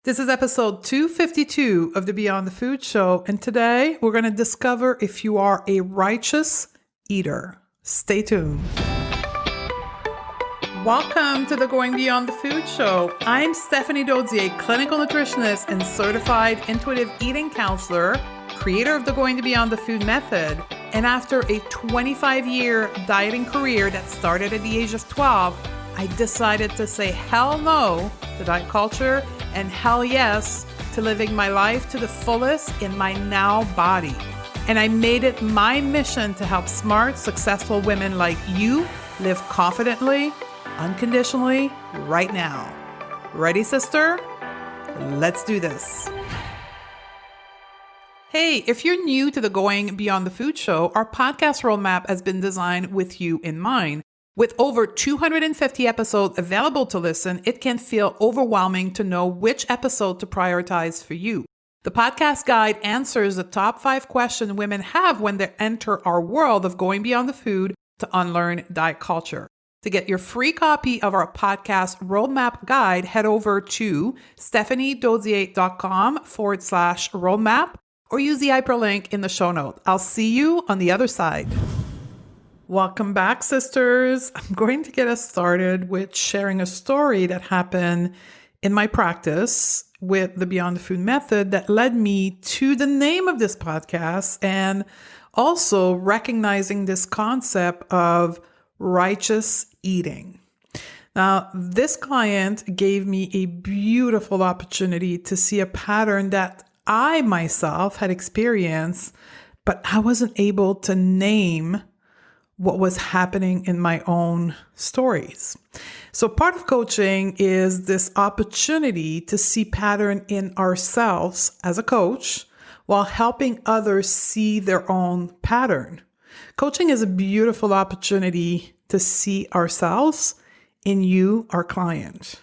This is episode 252 of the Beyond the Food Show, and today we're going to discover if you are a righteous eater. Stay tuned. Welcome to the Going Beyond the Food Show. I'm Stephanie Dozier, clinical nutritionist and certified intuitive eating counselor, creator of the Going Beyond the Food method. And after a 25-year dieting career that started at the age of 12, I decided to say hell no to diet culture and hell yes to living my life to the fullest in my now body. And I made it my mission to help smart, successful women like you live confidently, unconditionally, right now. Ready, sister? Let's do this. Hey, if you're new to the Going Beyond the Food Show, our podcast roadmap has been designed with you in mind. With over 250 episodes available to listen, it can feel overwhelming to know which episode to prioritize for you. The podcast guide answers the top 5 questions women have when they enter our world of going beyond the food to unlearn diet culture. To get your free copy of our podcast roadmap guide, head over to stephaniedozier.com/roadmap or use the hyperlink in the show note. I'll see you on the other side. Welcome back, sisters. I'm going to get us started with sharing a story that happened in my practice with the Beyond the Food method that led me to the name of this podcast and also recognizing this concept of righteous eating. Now, this client gave me a beautiful opportunity to see a pattern that I myself had experienced, but I wasn't able to name what was happening in my own stories. So part of coaching is this opportunity to see pattern in ourselves as a coach while helping others see their own pattern. Coaching is a beautiful opportunity to see ourselves in you, our client.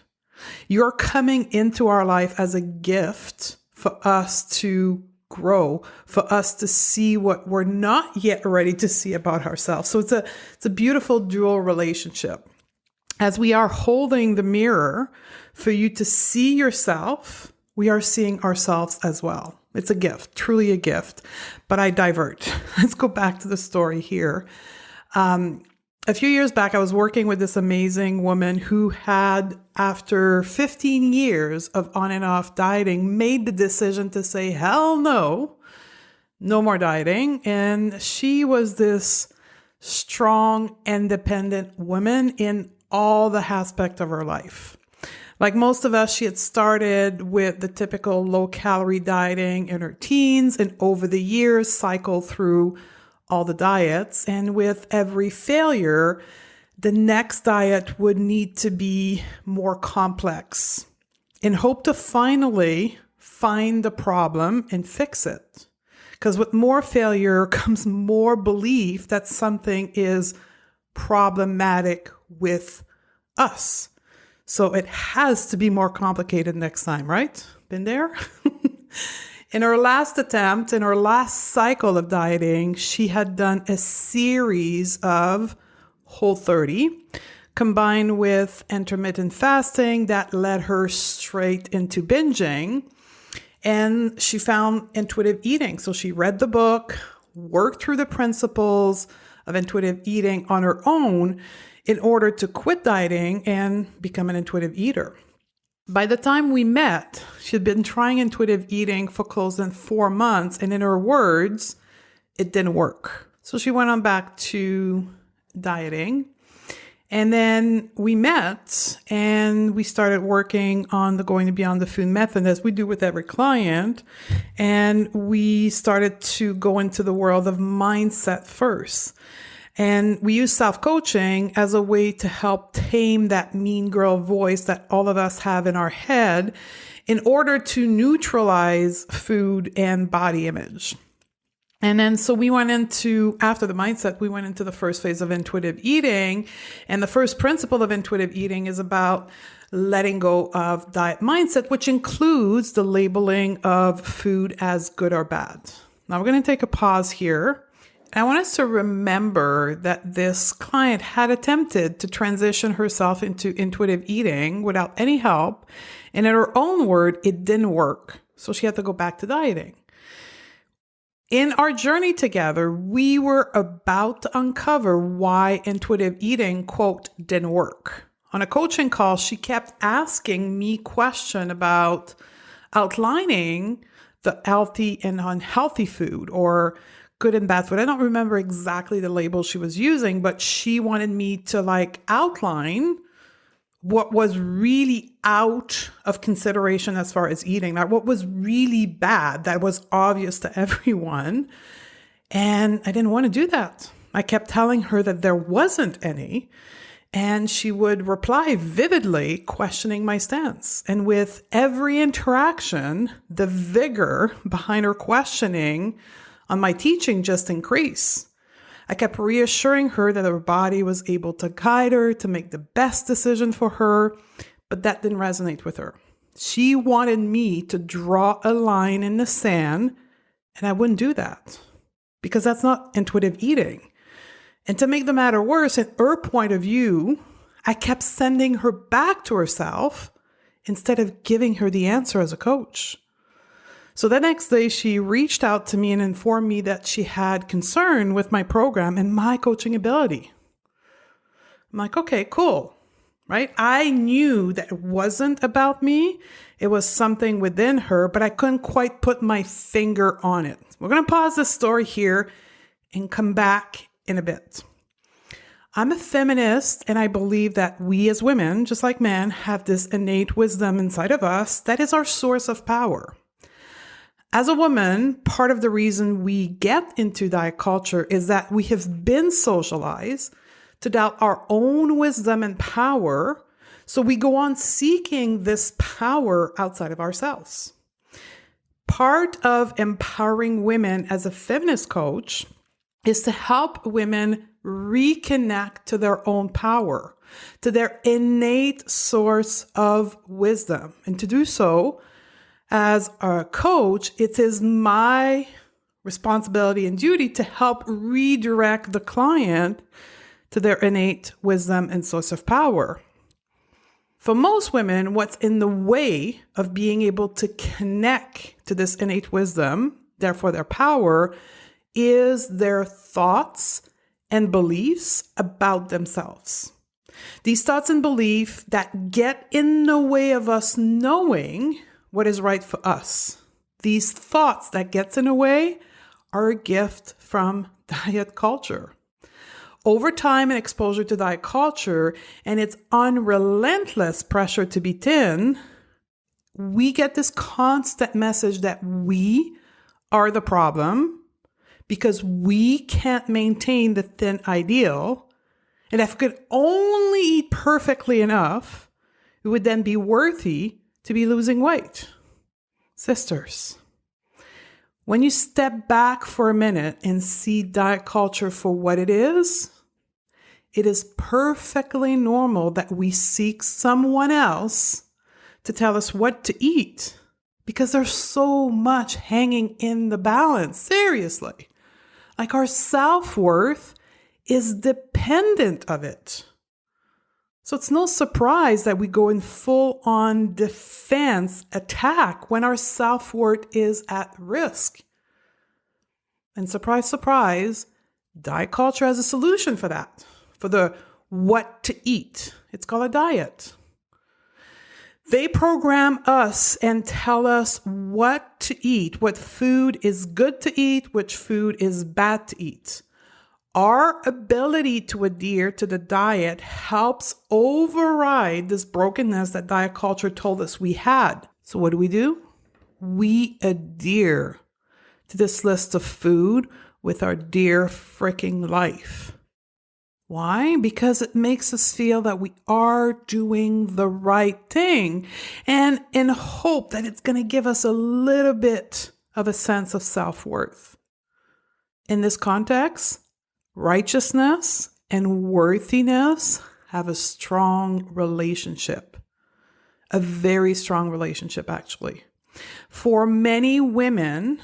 You're coming into our life as a gift for us to grow, for us to see what we're not yet ready to see about ourselves. So it's a beautiful dual relationship. As we are holding the mirror for you to see yourself, we are seeing ourselves as well. It's a gift, truly a gift. But I divert. Let's go back to the story here. A few years back, I was working with this amazing woman who had, after 15 years of on and off dieting, made the decision to say, hell no, no more dieting. And she was this strong, independent woman in all the aspects of her life. Like most of us, she had started with the typical low-calorie dieting in her teens and over the years cycled through all the diets. And with every failure, the next diet would need to be more complex in hope to finally find the problem and fix it. Because with more failure comes more belief that something is problematic with us. So it has to be more complicated next time, right? Been there? In her last attempt, in her last cycle of dieting, she had done a series of Whole30 combined with intermittent fasting that led her straight into binging. And she found intuitive eating. So she read the book, worked through the principles of intuitive eating on her own in order to quit dieting and become an intuitive eater. By the time we met, she'd been trying intuitive eating for close to 4 months. And in her words, it didn't work. So she went on back to dieting. And then we met and we started working on the Going Beyond the Food method as we do with every client. And we started to go into the world of mindset first. And we use self-coaching as a way to help tame that mean girl voice that all of us have in our head in order to neutralize food and body image. And then so we went into, after the mindset, we went into the first phase of intuitive eating. And the first principle of intuitive eating is about letting go of diet mindset, which includes the labeling of food as good or bad. Now we're going to take a pause here I want us to remember that this client had attempted to transition herself into intuitive eating without any help. And in her own word, it didn't work. So she had to go back to dieting. In our journey together, we were about to uncover why intuitive eating, quote, didn't work. On a coaching call, she kept asking me questions about outlining the healthy and unhealthy food or good and bad food. I don't remember exactly the label she was using, but she wanted me to outline what was really out of consideration as far as eating, like what was really bad that was obvious to everyone. And I didn't want to do that. I kept telling her that there wasn't any. And she would reply vividly, questioning my stance. And with every interaction, the vigor behind her questioning on my teaching just increased. I kept reassuring her that her body was able to guide her to make the best decision for her, but that didn't resonate with her. She wanted me to draw a line in the sand, and I wouldn't do that because that's not intuitive eating. And to make the matter worse, in her point of view, I kept sending her back to herself instead of giving her the answer as a coach. So the next day, she reached out to me and informed me that she had concern with my program and my coaching ability. I'm like, okay, cool, right? I knew that it wasn't about me. It was something within her, but I couldn't quite put my finger on it. We're going to pause this story here and come back in a bit. I'm a feminist, and I believe that we as women, just like men, have this innate wisdom inside of us that is our source of power. As a woman, part of the reason we get into diet culture is that we have been socialized to doubt our own wisdom and power, so we go on seeking this power outside of ourselves. Part of empowering women as a feminist coach is to help women reconnect to their own power, to their innate source of wisdom. And to do so, as a coach, it is my responsibility and duty to help redirect the client to their innate wisdom and source of power. For most women, what's in the way of being able to connect to this innate wisdom, therefore their power, is their thoughts and beliefs about themselves. These thoughts and beliefs that get in the way of us knowing what is right for us. These thoughts that gets in the way are a gift from diet culture. Over time and exposure to diet culture and its unrelentless pressure to be thin, we get this constant message that we are the problem because we can't maintain the thin ideal. And if we could only eat perfectly enough, we would then be worthy to be losing weight. Sisters, when you step back for a minute and see diet culture for what it is perfectly normal that we seek someone else to tell us what to eat because there's so much hanging in the balance. Seriously. Like our self-worth is dependent of it. So it's no surprise that we go in full-on defense attack when our self-worth is at risk. And surprise, surprise, diet culture has a solution for that, for the what to eat. It's called a diet. They program us and tell us what to eat, what food is good to eat, which food is bad to eat. Our ability to adhere to the diet helps override this brokenness that diet culture told us we had. So what do? We adhere to this list of food with our dear freaking life. Why? Because it makes us feel that we are doing the right thing and in hope that it's going to give us a little bit of a sense of self-worth. In this context, righteousness and worthiness have a strong relationship, a very strong relationship, actually. For many women,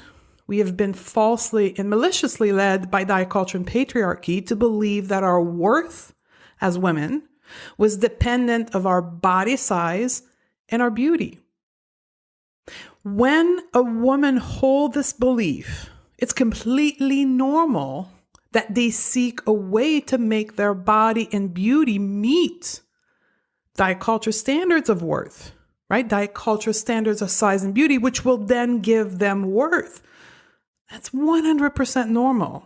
We have been falsely and maliciously led by diet culture and patriarchy to believe that our worth as women was dependent of our body size and our beauty. When a woman holds this belief, it's completely normal that they seek a way to make their body and beauty meet diet culture standards of worth, right? Diet culture standards of size and beauty, which will then give them worth. That's 100% normal.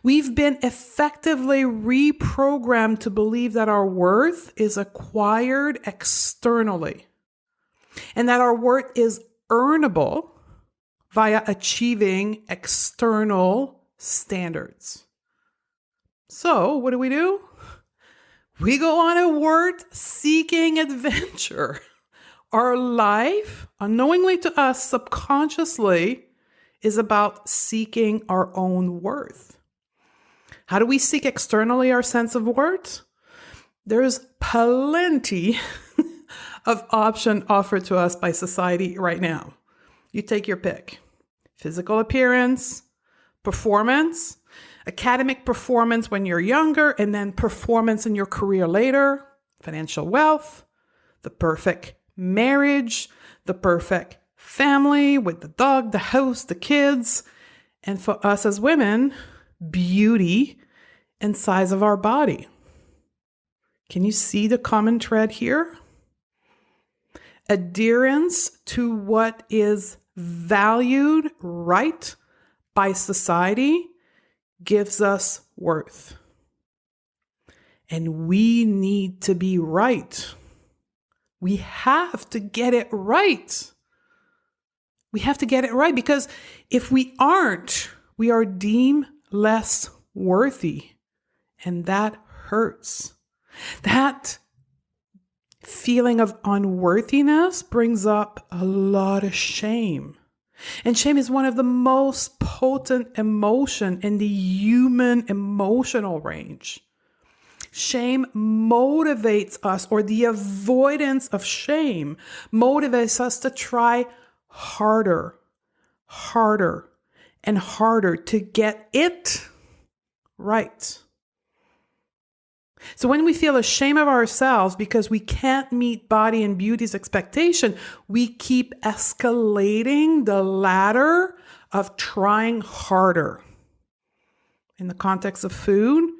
We've been effectively reprogrammed to believe that our worth is acquired externally and that our worth is earnable via achieving external standards. So what do? We go on a worth-seeking adventure. Our life, unknowingly to us, subconsciously, is about seeking our own worth. How do we seek externally our sense of worth? There's plenty of options offered to us by society right now. You take your pick. Physical appearance, performance, academic performance when you're younger, and then performance in your career later, financial wealth, the perfect marriage, the perfect family with the dog, the house, the kids, and for us as women, beauty and size of our body. Can you see the common thread here? Adherence to what is valued right by society gives us worth. And we need to be right. We have to get it right. We have to get it right because if we aren't, we are deemed less worthy. And that hurts. That feeling of unworthiness brings up a lot of shame. And shame is one of the most potent emotion in the human emotional range. Shame motivates us, or the avoidance of shame motivates us to try harder, and harder to get it right. So when we feel ashamed of ourselves because we can't meet body and beauty's expectation, we keep escalating the ladder of trying harder. In the context of food,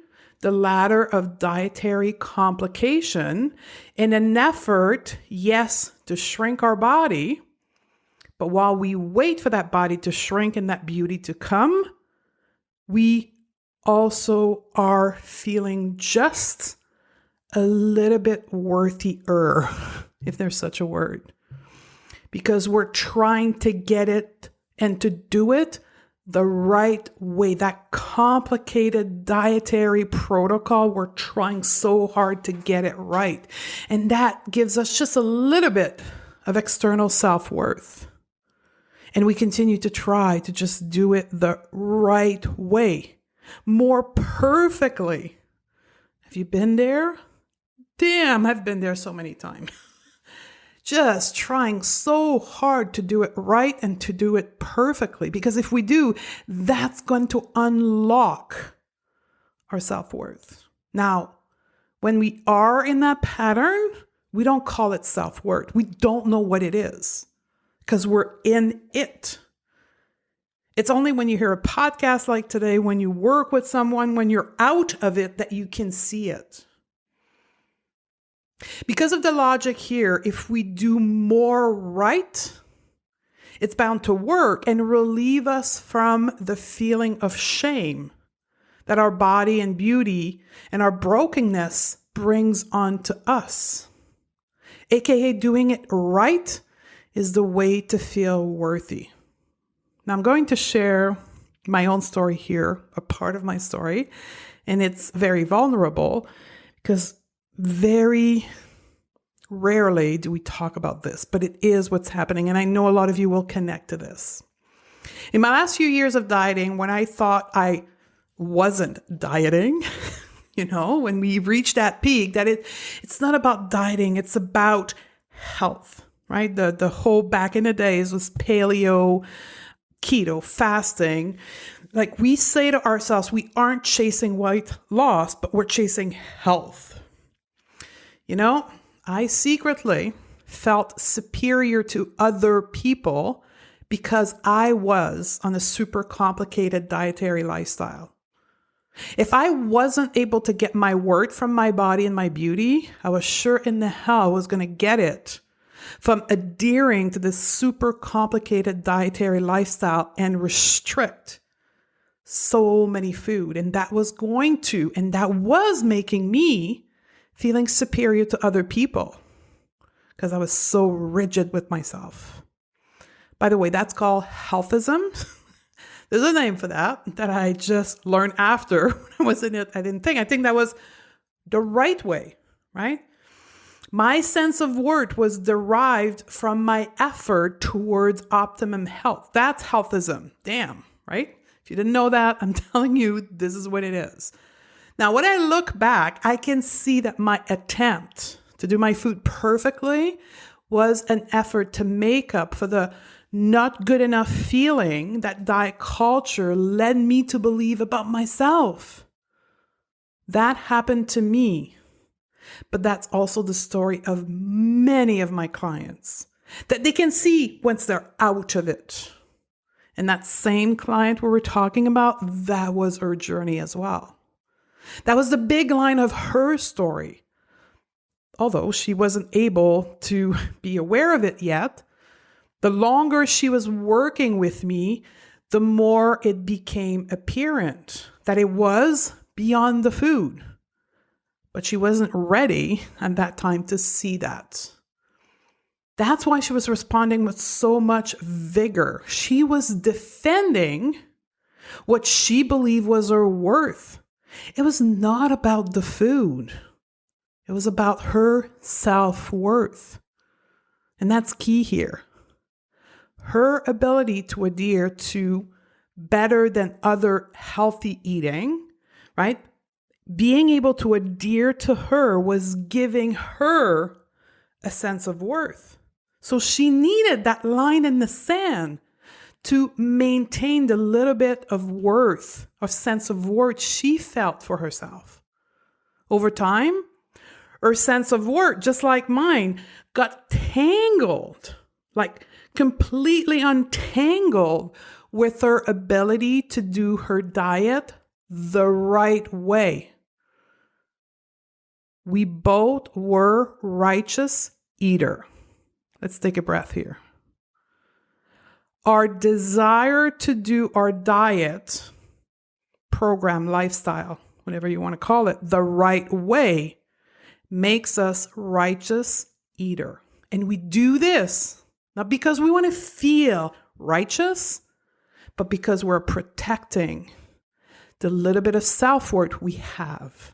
the ladder of dietary complication in an effort, yes, to shrink our body, but while we wait for that body to shrink and that beauty to come, we also are feeling just a little bit worthier, if there's such a word, because we're trying to get it and to do it the right way. That complicated dietary protocol, we're trying so hard to get it right. And that gives us just a little bit of external self-worth. And we continue to try to just do it the right way, more perfectly. Have you been there? Damn, I've been there so many times. Just trying so hard to do it right and to do it perfectly. Because if we do, that's going to unlock our self-worth. Now, when we are in that pattern, we don't call it self-worth. We don't know what it is because we're in it. It's only when you hear a podcast like today, when you work with someone, when you're out of it, that you can see it. Because of the logic here, if we do more right, it's bound to work and relieve us from the feeling of shame that our body and beauty and our brokenness brings onto us. AKA doing it right is the way to feel worthy. Now I'm going to share my own story here, a part of my story, and it's very vulnerable because very rarely do we talk about this, but it is what's happening. And I know a lot of you will connect to this. In my last few years of dieting, when I thought I wasn't dieting, when we reached that peak, that it's not about dieting, it's about health, right? The whole back in the days was paleo, keto, fasting, like we say to ourselves, we aren't chasing weight loss, but we're chasing health. You know, I secretly felt superior to other people because I was on a super complicated dietary lifestyle. If I wasn't able to get my worth from my body and my beauty, I was sure in the hell I was going to get it from adhering to this super complicated dietary lifestyle and restrict so many food. And that was making me feeling superior to other people because I was so rigid with myself. By the way, that's called healthism. There's a name for that I just learned after when I was in it. I think that was the right way, right? My sense of worth was derived from my effort towards optimum health. That's healthism. Damn, right? If you didn't know that, I'm telling you, this is what it is. Now, when I look back, I can see that my attempt to do my food perfectly was an effort to make up for the not good enough feeling that diet culture led me to believe about myself. That happened to me. But that's also the story of many of my clients, that they can see once they're out of it. And that same client we were talking about, that was her journey as well. That was the big line of her story. Although she wasn't able to be aware of it yet, the longer she was working with me, the more it became apparent that it was beyond the food. But she wasn't ready at that time to see that. That's why she was responding with so much vigor. She was defending what she believed was her worth. It was not about the food. It was about her self-worth. And that's key here. Her ability to adhere to better than other healthy eating, right? Being able to adhere to her was giving her a sense of worth. So she needed that line in the sand to maintain the little bit of worth, of sense of worth she felt for herself. Over time, her sense of worth, just like mine, got tangled, like completely untangled with her ability to do her diet the right way. We both were righteous eater. Let's take a breath here. Our desire to do our diet, program, lifestyle, whatever you want to call it, the right way makes us righteous eater. And we do this not because we want to feel righteous, but because we're protecting the little bit of self-worth we have.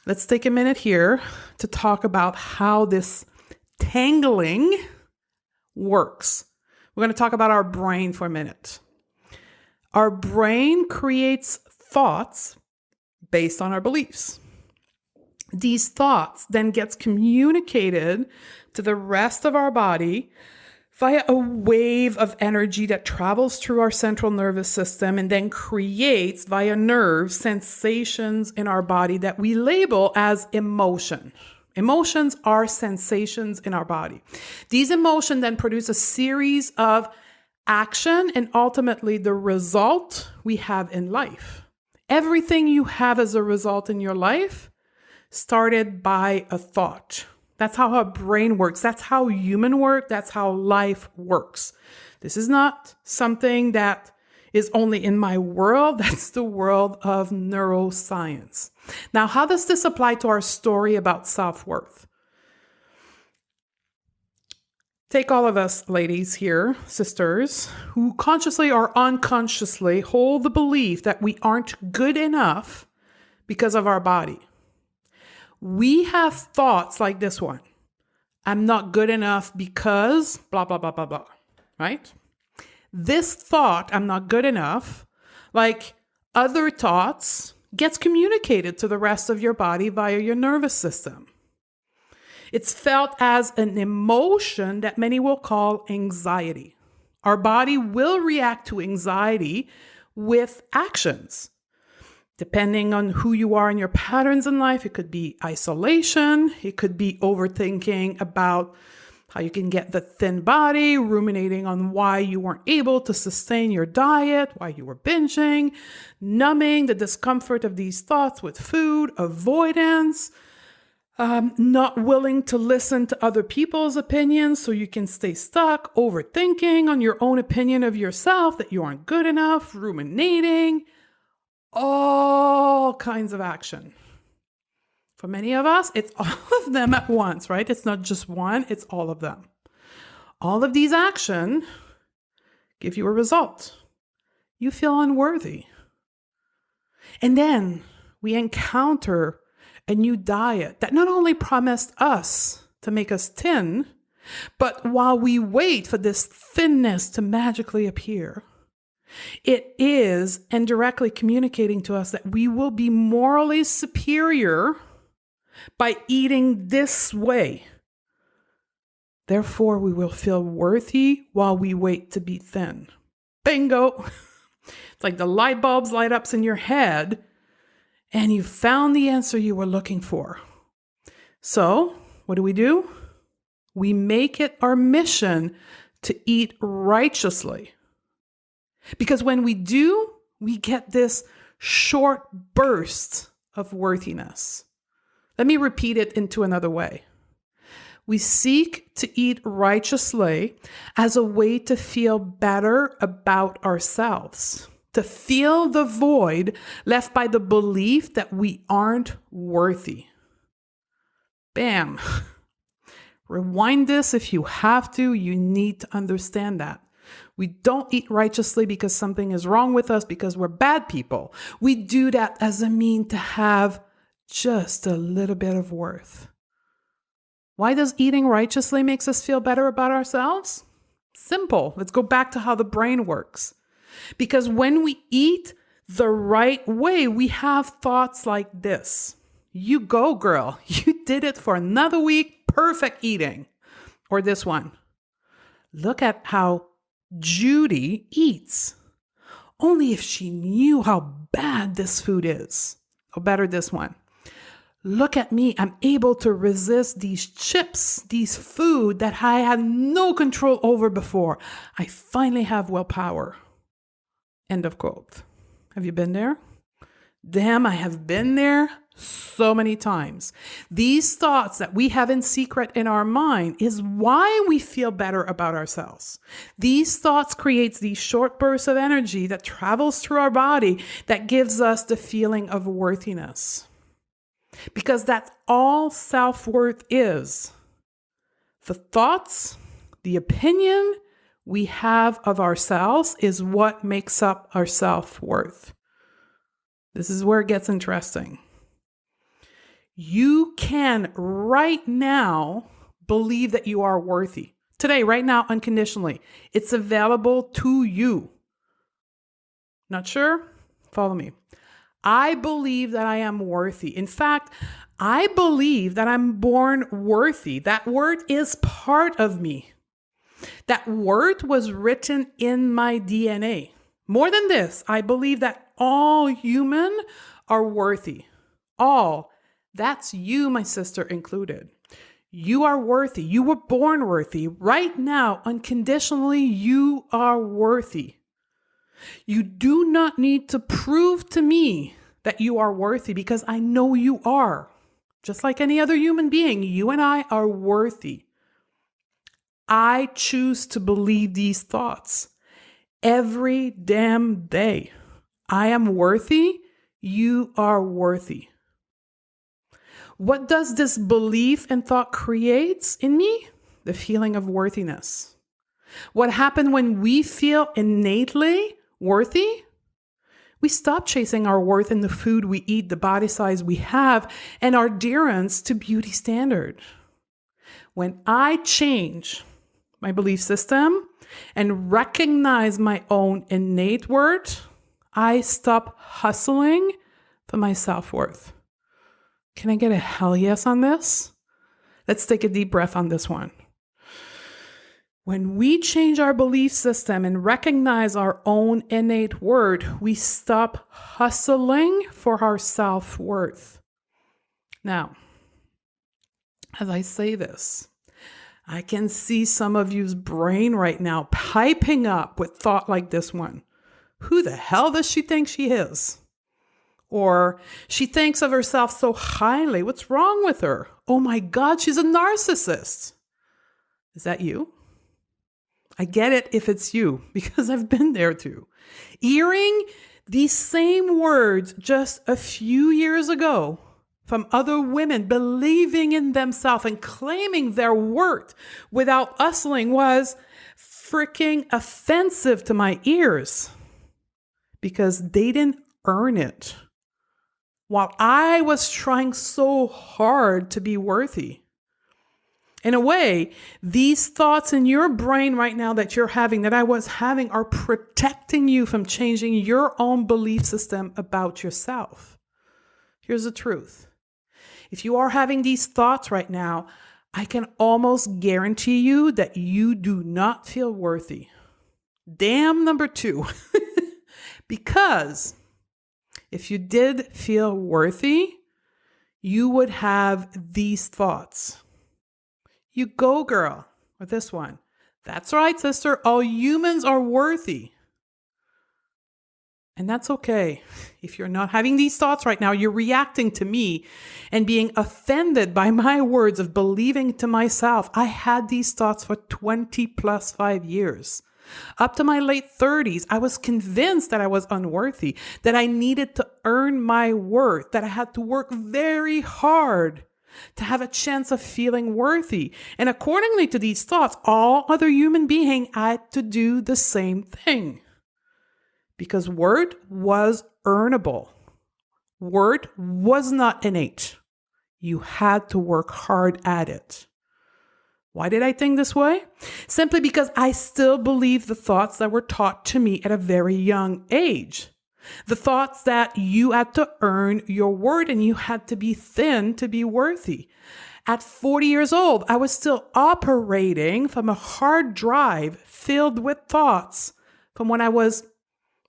Let's take a minute here to talk about how this tangling works. We're going to talk about our brain for a minute. Our brain creates thoughts based on our beliefs. These thoughts then gets communicated to the rest of our body via a wave of energy that travels through our central nervous system and then creates via nerves sensations in our body that we label as emotion. Emotions are sensations in our body. These emotions then produce a series of action and ultimately the result we have in life. Everything you have as a result in your life started by a thought. That's how our brain works. That's how human work. That's how life works. This is not something that is only in my world. That's the world of neuroscience. Now, how does this apply to our story about self-worth? Take all of us ladies here, sisters, who consciously or unconsciously hold the belief that we aren't good enough because of our body. We have thoughts like this one. I'm not good enough because blah, blah, blah, blah, blah, right? This thought, I'm not good enough, like other thoughts, gets communicated to the rest of your body via your nervous system. It's felt as an emotion that many will call anxiety Our body will react to anxiety with actions. Depending on who you are and your patterns in life, it could be isolation, it could be overthinking about how you can get the thin body, ruminating on why you weren't able to sustain your diet, why you were binging, numbing the discomfort of these thoughts with food, avoidance, not willing to listen to other people's opinions so you can stay stuck, overthinking on your own opinion of yourself that you aren't good enough, ruminating, all kinds of action. For many of us, it's all of them at once, right? It's not just one, it's all of them. All of these actions give you a result. You feel unworthy. And then we encounter a new diet that not only promised us to make us thin, but while we wait for this thinness to magically appear, it is indirectly communicating to us that we will be morally superior by eating this way. Therefore, we will feel worthy while we wait to be thin. Bingo! It's like the light bulbs light up in your head and you found the answer you were looking for. So, what do? We make it our mission to eat righteously. Because when we do, we get this short burst of worthiness. Let me repeat it into another way. We seek to eat righteously as a way to feel better about ourselves, to fill the void left by the belief that we aren't worthy. Bam. Rewind this if you have to. You need to understand that. We don't eat righteously because something is wrong with us, because we're bad people. We do that as a mean to have just a little bit of worth. Why does eating righteously makes us feel better about ourselves? Simple. Let's go back to how the brain works. Because when we eat the right way, we have thoughts like this. You go, girl. You did it for another week. Perfect eating. Or this one. Look at how Judy eats. Only if she knew how bad this food is. Or better, this one. Look at me. I'm able to resist these chips, these food that I had no control over before. I finally have willpower. End of quote. Have you been there? Damn, I have been there so many times. These thoughts that we have in secret in our mind is why we feel better about ourselves. These thoughts creates these short bursts of energy that travels through our body that gives us the feeling of worthiness. Because that's all self-worth is. The thoughts, the opinion we have of ourselves is what makes up our self-worth. This is where it gets interesting. You can right now believe that you are worthy. Today, right now, unconditionally. It's available to you. Not sure? Follow me. I believe that I am worthy. In fact, I believe that I'm born worthy. That word is part of me. That word was written in my DNA. More than this, I believe that all humans are worthy. All. That's you, my sister, included. You are worthy. You were born worthy. Right now, unconditionally, you are worthy. You do not need to prove to me that you are worthy because I know you are. Just like any other human being, you and I are worthy. I choose to believe these thoughts every damn day. I am worthy. You are worthy. What does this belief and thought creates in me? The feeling of worthiness. What happens when we feel innately worthy? We stop chasing our worth in the food we eat, the body size we have, and our adherence to beauty standard. When I change my belief system and recognize my own innate worth, I stop hustling for my self-worth. Can I get a hell yes on this? Let's take a deep breath on this one. When we change our belief system and recognize our own innate worth, we stop hustling for our self-worth. Now, as I say this, I can see some of you's brain right now piping up with thought like this one. Who the hell does she think she is? Or she thinks of herself so highly. What's wrong with her? Oh my God, she's a narcissist. Is that you? I get it if it's you, because I've been there too. Hearing these same words just a few years ago from other women believing in themselves and claiming their worth without hustling was freaking offensive to my ears because they didn't earn it while I was trying so hard to be worthy. In a way, these thoughts in your brain right now that you're having, that I was having, are protecting you from changing your own belief system about yourself. Here's the truth. If you are having these thoughts right now, I can almost guarantee you that you do not feel worthy. Damn number 2. Because if you did feel worthy, you would have these thoughts. You go, girl, with this one. That's right, sister. All humans are worthy. And that's okay. If you're not having these thoughts right now, you're reacting to me and being offended by my words of believing to myself. I had these thoughts for 20 plus 5 years. Up to my late 30s, I was convinced that I was unworthy, that I needed to earn my worth, that I had to work very hard to have a chance of feeling worthy. And accordingly to these thoughts, all other human beings had to do the same thing. Because worth was earnable. Worth was not innate. You had to work hard at it. Why did I think this way? Simply because I still believe the thoughts that were taught to me at a very young age. The thoughts that you had to earn your worth and you had to be thin to be worthy. At 40 years old, I was still operating from a hard drive filled with thoughts from when I was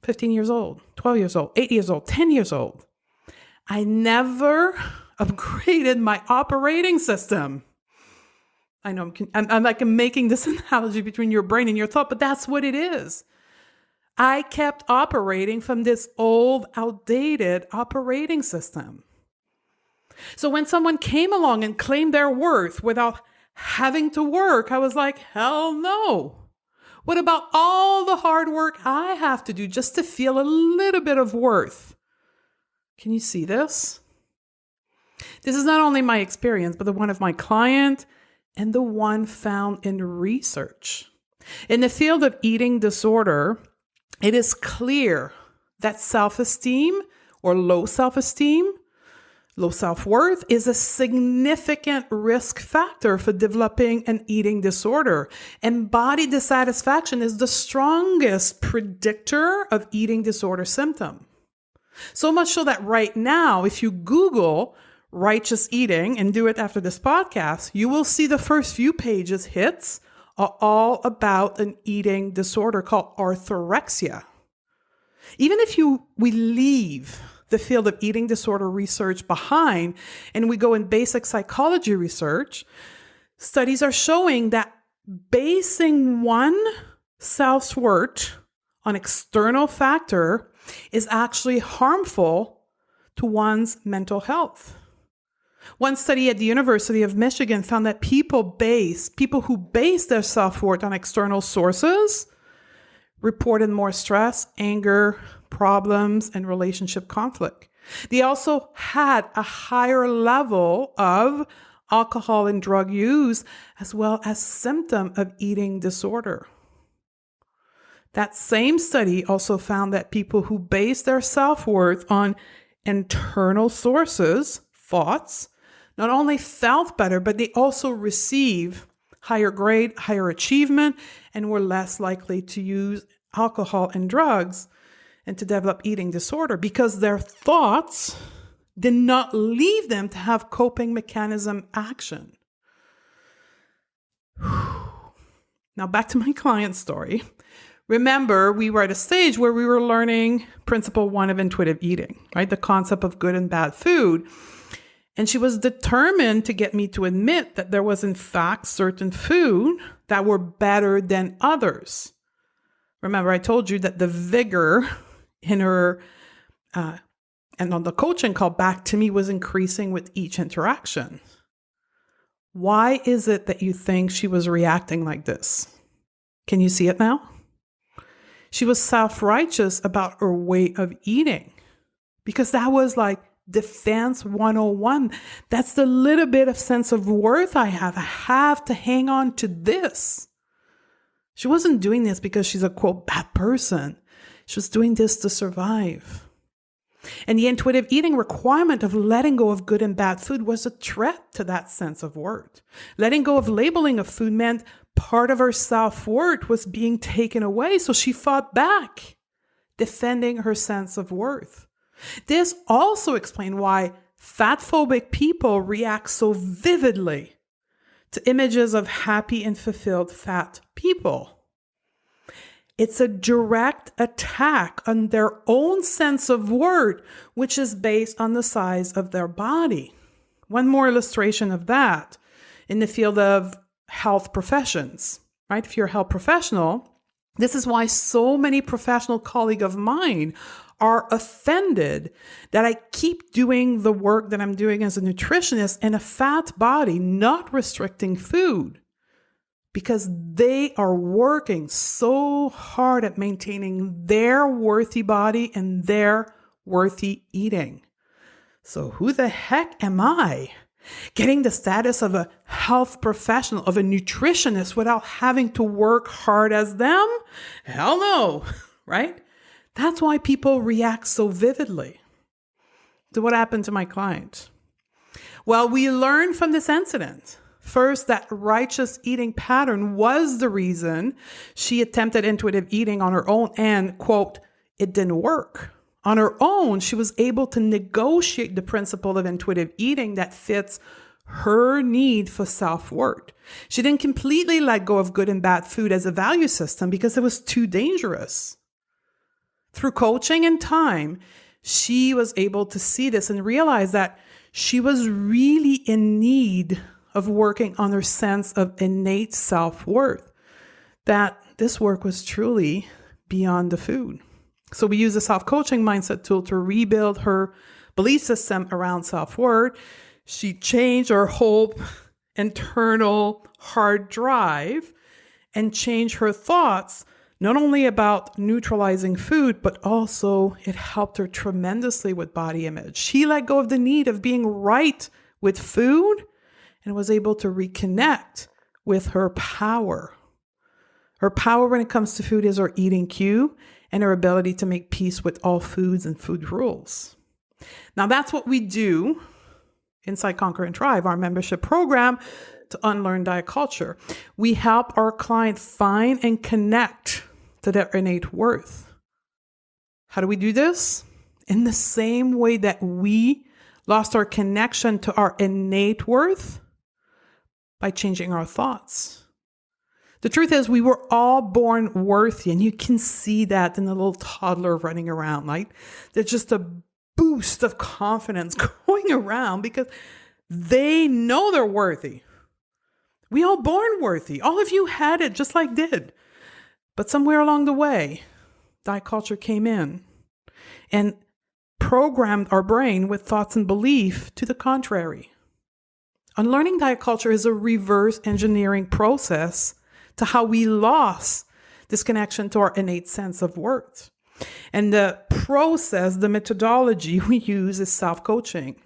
15 years old, 12 years old, 8 years old, 10 years old. I never upgraded my operating system. I know I'm making this analogy between your brain and your thought, but that's what it is. I kept operating from this old, outdated operating system. So when someone came along and claimed their worth without having to work, I was like, hell no. What about all the hard work I have to do just to feel a little bit of worth? Can you see this? This is not only my experience, but the one of my client and the one found in research. In the field of eating disorder, it is clear that self-esteem or low self-esteem, low self-worth is a significant risk factor for developing an eating disorder. And body dissatisfaction is the strongest predictor of eating disorder symptom. So much so that right now, if you Google righteous eating and do it after this podcast, you will see the first few pages hits are all about an eating disorder called orthorexia. Even if we leave the field of eating disorder research behind and we go in basic psychology research, studies are showing that basing one self-worth on external factor is actually harmful to one's mental health. One study at the University of Michigan found that people who base their self-worth on external sources reported more stress, anger, problems, and relationship conflict. They also had a higher level of alcohol and drug use, as well as symptom of eating disorder. That same study also found that people who base their self-worth on internal sources, thoughts, not only felt better, but they also receive higher grade, higher achievement, and were less likely to use alcohol and drugs and to develop eating disorder because their thoughts did not leave them to have coping mechanism action. Now back to my client story. Remember, we were at a stage where we were learning principle 1 of intuitive eating, right? The concept of good and bad food. And she was determined to get me to admit that there was in fact certain food that were better than others. Remember, I told you that the vigor in her, and on the coaching call back to me was increasing with each interaction. Why is it that you think she was reacting like this? Can you see it now? She was self-righteous about her way of eating because that was like defense 101. That's the little bit of sense of worth I have. I have to hang on to this. She wasn't doing this because she's a quote bad person. She was doing this to survive. And the intuitive eating requirement of letting go of good and bad food was a threat to that sense of worth. Letting go of labeling of food meant part of her self-worth was being taken away, so she fought back, defending her sense of worth. This also explained why fat-phobic people react so vividly to images of happy and fulfilled fat people. It's a direct attack on their own sense of worth, which is based on the size of their body. One more illustration of that in the field of health professions, right? If you're a health professional, this is why so many professional colleagues of mine are offended that I keep doing the work that I'm doing as a nutritionist in a fat body, not restricting food, because they are working so hard at maintaining their worthy body and their worthy eating. So who the heck am I getting the status of a health professional, of a nutritionist without having to work hard as them? Hell no, right? That's why people react so vividly. So what happened to my client? Well, we learned from this incident. First, that righteous eating pattern was the reason she attempted intuitive eating on her own and, quote, it didn't work. On her own, she was able to negotiate the principle of intuitive eating that fits her need for self-worth. She didn't completely let go of good and bad food as a value system because it was too dangerous. Through coaching and time, she was able to see this and realize that she was really in need of working on her sense of innate self-worth, that this work was truly beyond the food. So we use the self-coaching mindset tool to rebuild her belief system around self-worth. She changed her whole internal hard drive and changed her thoughts, not only about neutralizing food, but also it helped her tremendously with body image. She let go of the need of being right with food and was able to reconnect with her power. Her power when it comes to food is her eating cue and her ability to make peace with all foods and food rules. Now that's what we do inside Conquer and Thrive, our membership program to unlearn diet culture. We help our client find and connect to their innate worth. How do we do this? In the same way that we lost our connection to our innate worth, by changing our thoughts. The truth is we were all born worthy, and you can see that in the little toddler running around, right? There's just a boost of confidence going around because they know they're worthy. We all born worthy. All of you had it just like did. But somewhere along the way, diet culture came in and programmed our brain with thoughts and belief to the contrary. Unlearning diet culture is a reverse engineering process to how we lost this connection to our innate sense of worth. And the process, the methodology we use is self-coaching.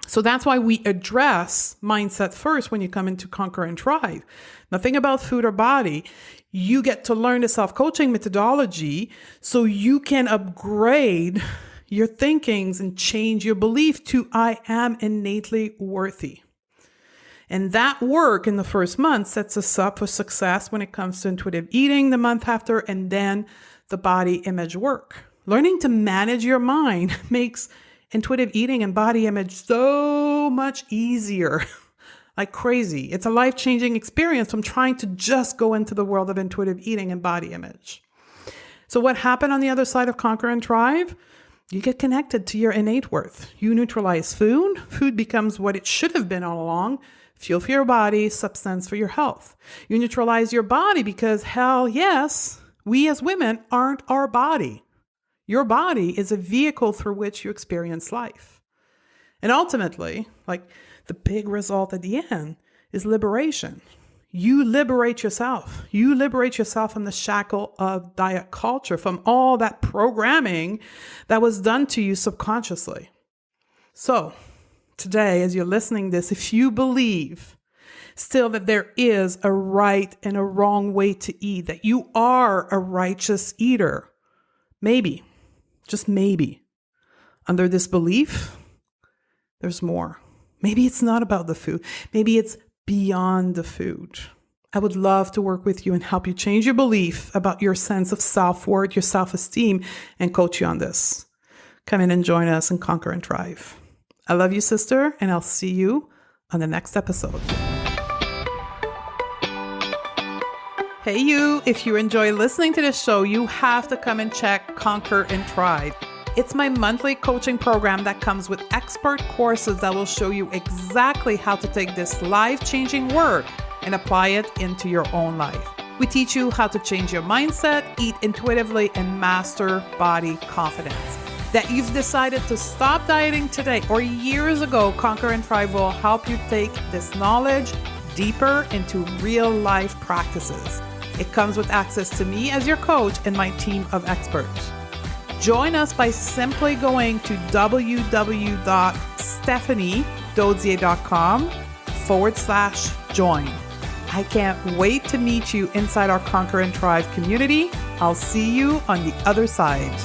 So that's why we address mindset first when you come into Conquer and Thrive. Nothing about food or body. You get to learn the self-coaching methodology so you can upgrade your thinkings and change your belief to I am innately worthy. And that work in the first month sets us up for success when it comes to intuitive eating the month after, and then the body image work. Learning to manage your mind makes intuitive eating and body image so much easier. like crazy. It's a life-changing experience from trying to just go into the world of intuitive eating and body image. So what happened on the other side of Conquer and Thrive? You get connected to your innate worth. You neutralize food. Food becomes what it should have been all along: fuel for your body, substance for your health. You neutralize your body because, hell yes, we as women aren't our body. Your body is a vehicle through which you experience life. And ultimately, like the big result at the end is liberation. You liberate yourself. You liberate yourself from the shackle of diet culture, from all that programming that was done to you subconsciously. So today, as you're listening to this, if you believe still that there is a right and a wrong way to eat, that you are a righteous eater, maybe, just maybe, under this belief, there's more. Maybe it's not about the food. Maybe it's beyond the food. I would love to work with you and help you change your belief about your sense of self-worth, your self-esteem, and coach you on this. Come in and join us and Conquer and Thrive. I love you, sister, and I'll see you on the next episode. Hey you, if you enjoy listening to this show, you have to come and check Conquer and Thrive. It's my monthly coaching program that comes with expert courses that will show you exactly how to take this life-changing work and apply it into your own life. We teach you how to change your mindset, eat intuitively, and master body confidence. That you've decided to stop dieting today or years ago, Conquer and Thrive will help you take this knowledge deeper into real life practices. It comes with access to me as your coach and my team of experts. Join us by simply going to www.stephaniedodier.com/join. I can't wait to meet you inside our Conquer and Thrive community. I'll see you on the other side.